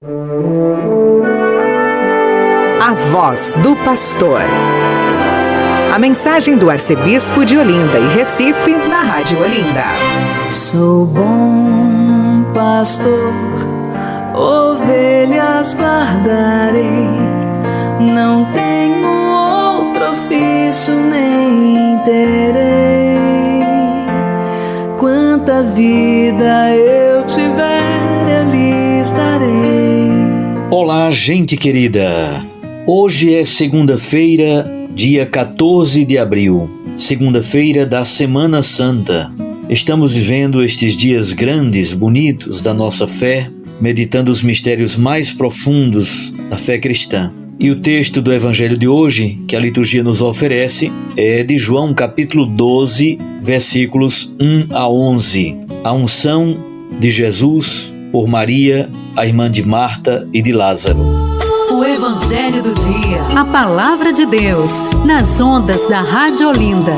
A voz do pastor. A mensagem do arcebispo de Olinda e Recife, na Rádio Olinda. Sou bom pastor, ovelhas guardarei, não tenho outro ofício nem terei. Quanta vida eu tiver, eu lhes darei. Olá, gente querida! Hoje é segunda-feira, dia 14 de abril, segunda-feira da Semana Santa. Estamos vivendo estes dias grandes, bonitos da nossa fé, meditando os mistérios mais profundos da fé cristã. E o texto do Evangelho de hoje, que a liturgia nos oferece, é de João capítulo 12, versículos 1 a 11. A unção de Jesus por Maria, a irmã de Marta e de Lázaro. O Evangelho do Dia. A Palavra de Deus, nas ondas da Rádio Olinda.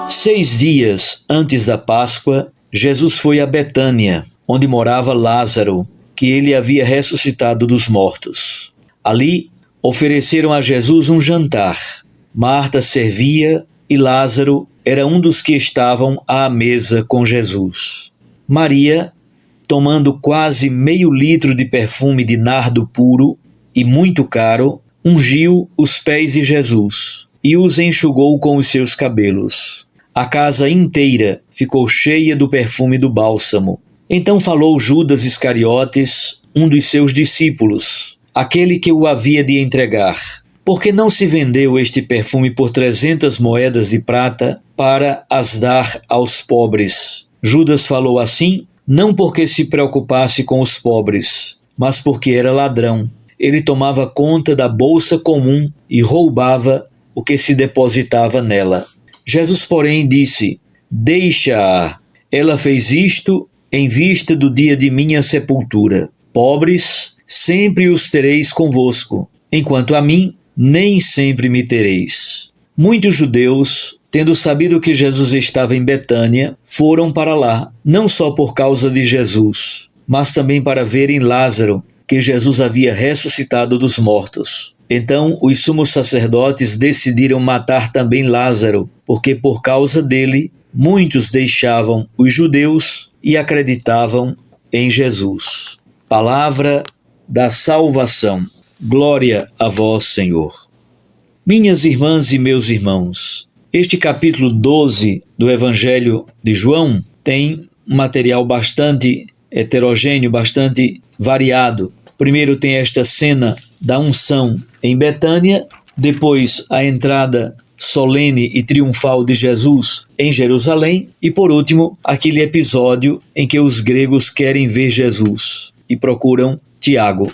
6 dias antes da Páscoa, Jesus foi a Betânia, onde morava Lázaro, que ele havia ressuscitado dos mortos. Ali, ofereceram a Jesus um jantar. Marta servia e Lázaro era um dos que estavam à mesa com Jesus. Maria, tomando quase meio litro de perfume de nardo puro e muito caro, ungiu os pés de Jesus e os enxugou com os seus cabelos. A casa inteira ficou cheia do perfume do bálsamo. Então falou Judas Iscariotes, um dos seus discípulos, aquele que o havia de entregar. Por que não se vendeu este perfume por 300 moedas de prata para as dar aos pobres? Judas falou assim, não porque se preocupasse com os pobres, mas porque era ladrão. Ele tomava conta da bolsa comum e roubava o que se depositava nela. Jesus, porém, disse, deixa-a. Ela fez isto em vista do dia de minha sepultura. Pobres, sempre os tereis convosco, enquanto a mim, nem sempre me tereis. Muitos judeus, tendo sabido que Jesus estava em Betânia, foram para lá, não só por causa de Jesus, mas também para verem Lázaro, que Jesus havia ressuscitado dos mortos. Então, os sumos sacerdotes decidiram matar também Lázaro, porque por causa dele, muitos deixavam os judeus e acreditavam em Jesus. Palavra da salvação. Glória a vós, Senhor. Minhas irmãs e meus irmãos, este capítulo 12 do Evangelho de João tem um material bastante heterogêneo, bastante variado. Primeiro tem esta cena da unção em Betânia, depois a entrada solene e triunfal de Jesus em Jerusalém e, por último, aquele episódio em que os gregos querem ver Jesus e procuram Tiago,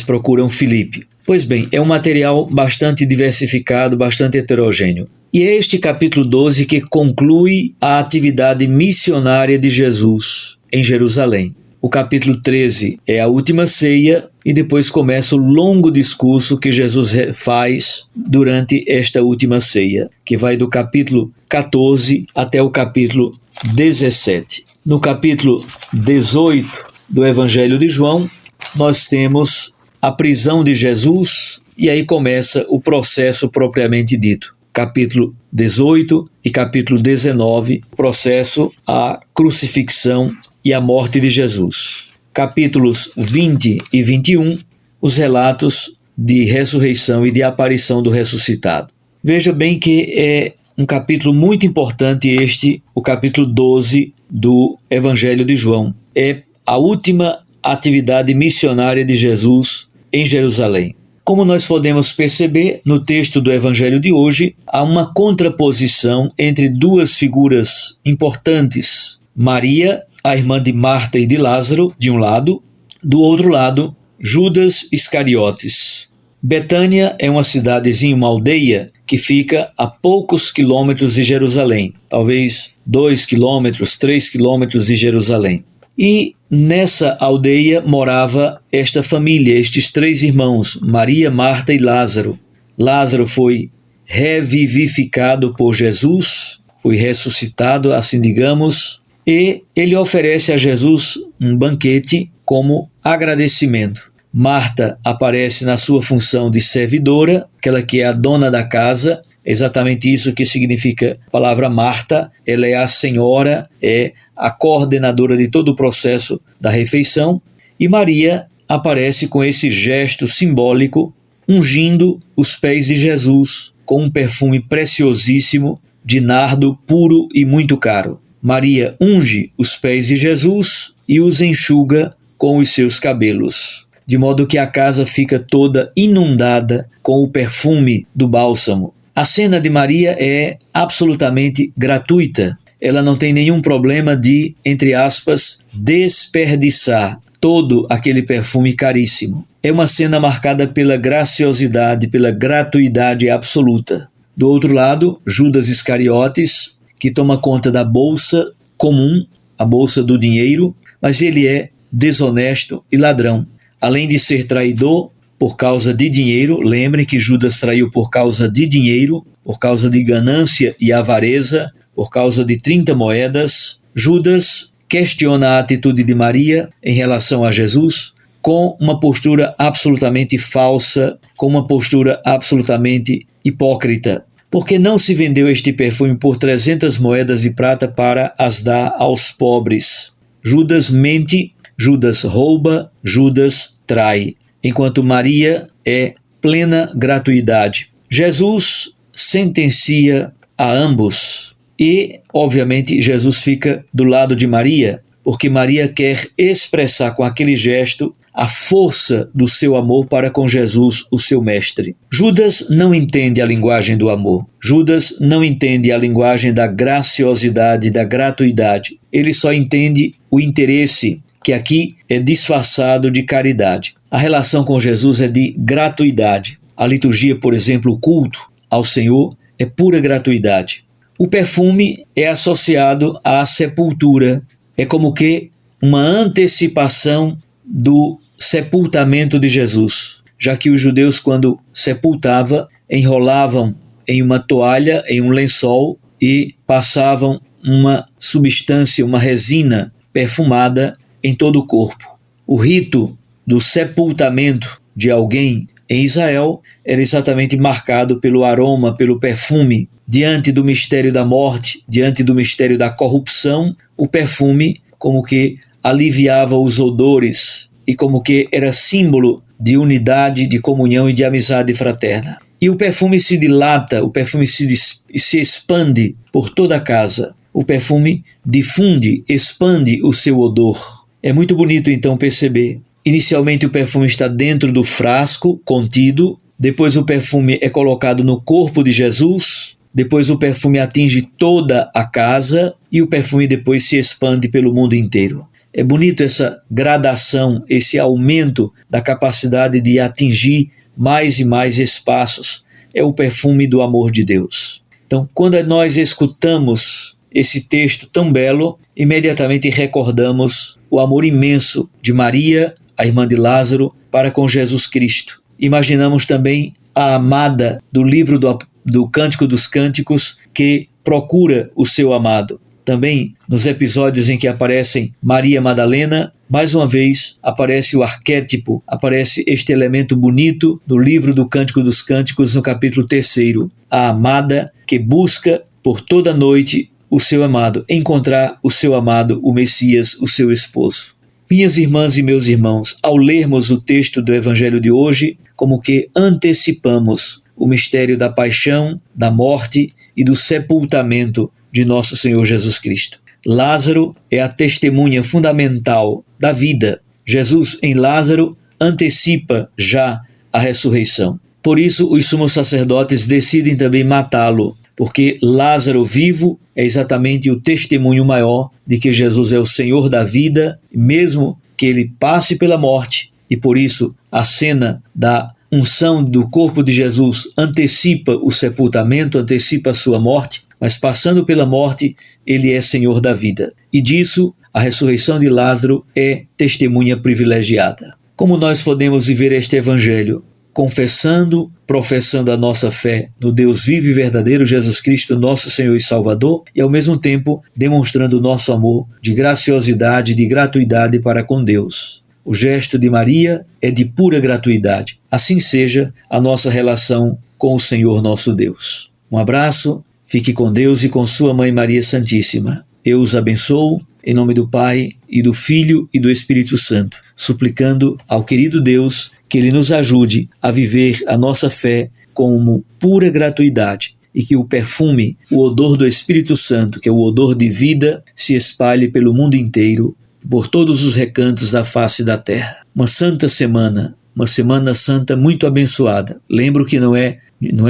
procuram Filipe. Pois bem, é um material bastante diversificado, bastante heterogêneo. E é este capítulo 12 que conclui a atividade missionária de Jesus em Jerusalém. O capítulo 13 é a última ceia e depois começa o longo discurso que Jesus faz durante esta última ceia, que vai do capítulo 14 até o capítulo 17. No capítulo 18 do Evangelho de João, nós temos a prisão de Jesus e aí começa o processo propriamente dito. Capítulo 18 e capítulo 19, processo à crucifixão e à morte de Jesus. Capítulos 20 e 21, os relatos de ressurreição e de aparição do ressuscitado. Veja bem que é um capítulo muito importante este, o capítulo 12 do Evangelho de João. É a última atividade missionária de Jesus em Jerusalém. Como nós podemos perceber, no texto do Evangelho de hoje, há uma contraposição entre duas figuras importantes. Maria, a irmã de Marta e de Lázaro, de um lado, do outro lado, Judas Iscariotes. Betânia é uma cidadezinha, uma aldeia, que fica a poucos quilômetros de Jerusalém, talvez 2 quilômetros, 3 quilômetros de Jerusalém. E nessa aldeia morava esta família, estes 3 irmãos, Maria, Marta e Lázaro. Lázaro foi revivificado por Jesus, foi ressuscitado, assim digamos, e ele oferece a Jesus um banquete como agradecimento. Marta aparece na sua função de servidora, aquela que é a dona da casa, exatamente isso que significa a palavra Marta. Ela é a senhora, é a coordenadora de todo o processo da refeição. E Maria aparece com esse gesto simbólico, ungindo os pés de Jesus com um perfume preciosíssimo de nardo puro e muito caro. Maria unge os pés de Jesus e os enxuga com os seus cabelos, de modo que a casa fica toda inundada com o perfume do bálsamo. A cena de Maria é absolutamente gratuita. Ela não tem nenhum problema de, entre aspas, desperdiçar todo aquele perfume caríssimo. É uma cena marcada pela graciosidade, pela gratuidade absoluta. Do outro lado, Judas Iscariotes, que toma conta da bolsa comum, a bolsa do dinheiro, mas ele é desonesto e ladrão. Além de ser traidor por causa de dinheiro, lembre que Judas traiu por causa de dinheiro, por causa de ganância e avareza, por causa de 30 moedas, Judas questiona a atitude de Maria em relação a Jesus com uma postura absolutamente falsa, com uma postura absolutamente hipócrita. Porque não se vendeu este perfume por 300 moedas de prata para as dar aos pobres? Judas mente, Judas rouba, Judas trai, enquanto Maria é plena gratuidade. Jesus sentencia a ambos e, obviamente, Jesus fica do lado de Maria, porque Maria quer expressar com aquele gesto a força do seu amor para com Jesus, o seu mestre. Judas não entende a linguagem do amor. Judas não entende a linguagem da graciosidade, da gratuidade. Ele só entende o interesse, que aqui é disfarçado de caridade. A relação com Jesus é de gratuidade. A liturgia, por exemplo, o culto ao Senhor é pura gratuidade. O perfume é associado à sepultura. É como que uma antecipação do sepultamento de Jesus, já que os judeus, quando sepultavam, enrolavam em uma toalha, em um lençol, e passavam uma substância, uma resina perfumada em todo o corpo. O rito do sepultamento de alguém em Israel era exatamente marcado pelo aroma, pelo perfume. Diante do mistério da morte, diante do mistério da corrupção, o perfume como que aliviava os odores e como que era símbolo de unidade, de comunhão e de amizade fraterna. E o perfume se dilata, o perfume se expande por toda a casa. O perfume difunde, expande o seu odor. É muito bonito então perceber. Inicialmente o perfume está dentro do frasco, contido. Depois o perfume é colocado no corpo de Jesus. Depois o perfume atinge toda a casa e o perfume depois se expande pelo mundo inteiro. É bonito essa gradação, esse aumento da capacidade de atingir mais e mais espaços. É o perfume do amor de Deus. Então, quando nós escutamos esse texto tão belo, imediatamente recordamos o amor imenso de Maria, a irmã de Lázaro, para com Jesus Cristo. Imaginamos também a amada do livro do Cântico dos Cânticos que procura o seu amado. Também nos episódios em que aparecem Maria Madalena, mais uma vez aparece o arquétipo, aparece este elemento bonito do livro do Cântico dos Cânticos no capítulo 3º. A amada que busca por toda noite o seu amado, encontrar o seu amado, o Messias, o seu esposo. Minhas irmãs e meus irmãos, ao lermos o texto do Evangelho de hoje, como que antecipamos o mistério da paixão, da morte e do sepultamento de nosso Senhor Jesus Cristo. Lázaro é a testemunha fundamental da vida. Jesus em Lázaro antecipa já a ressurreição. Por isso os sumos sacerdotes decidem também matá-lo, porque Lázaro vivo é exatamente o testemunho maior de que Jesus é o Senhor da vida, mesmo que ele passe pela morte, e por isso a cena da unção do corpo de Jesus antecipa o sepultamento, antecipa a sua morte, mas passando pela morte, ele é Senhor da vida. E disso, a ressurreição de Lázaro é testemunha privilegiada. Como nós podemos viver este evangelho? Confessando, professando a nossa fé no Deus vivo e verdadeiro, Jesus Cristo, nosso Senhor e Salvador, e ao mesmo tempo demonstrando o nosso amor de graciosidade, de gratuidade para com Deus. O gesto de Maria é de pura gratuidade. Assim seja a nossa relação com o Senhor nosso Deus. Um abraço, fique com Deus e com sua Mãe Maria Santíssima. Eu os abençoo em nome do Pai e do Filho e do Espírito Santo, suplicando ao querido Deus que Ele nos ajude a viver a nossa fé como pura gratuidade e que o perfume, o odor do Espírito Santo, que é o odor de vida, se espalhe pelo mundo inteiro, por todos os recantos da face da terra. Uma santa semana, uma semana santa muito abençoada. Lembro que não é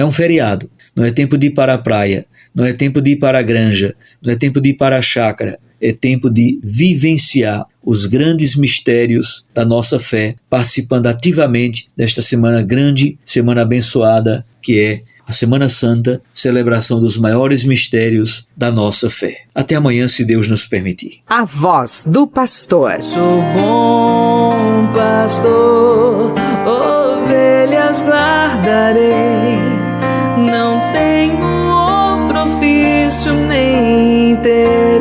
um feriado, não é tempo de ir para a praia, não é tempo de ir para a granja, não é tempo de ir para a chácara, é tempo de vivenciar os grandes mistérios da nossa fé, participando ativamente desta semana grande, semana abençoada, que é a Semana Santa, celebração dos maiores mistérios da nossa fé. Até amanhã, se Deus nos permitir. A voz do pastor. Sou bom pastor, ovelhas guardarei, não tenho outro ofício nem terei.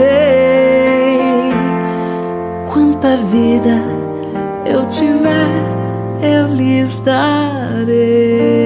Quanta vida eu tiver, eu lhes darei.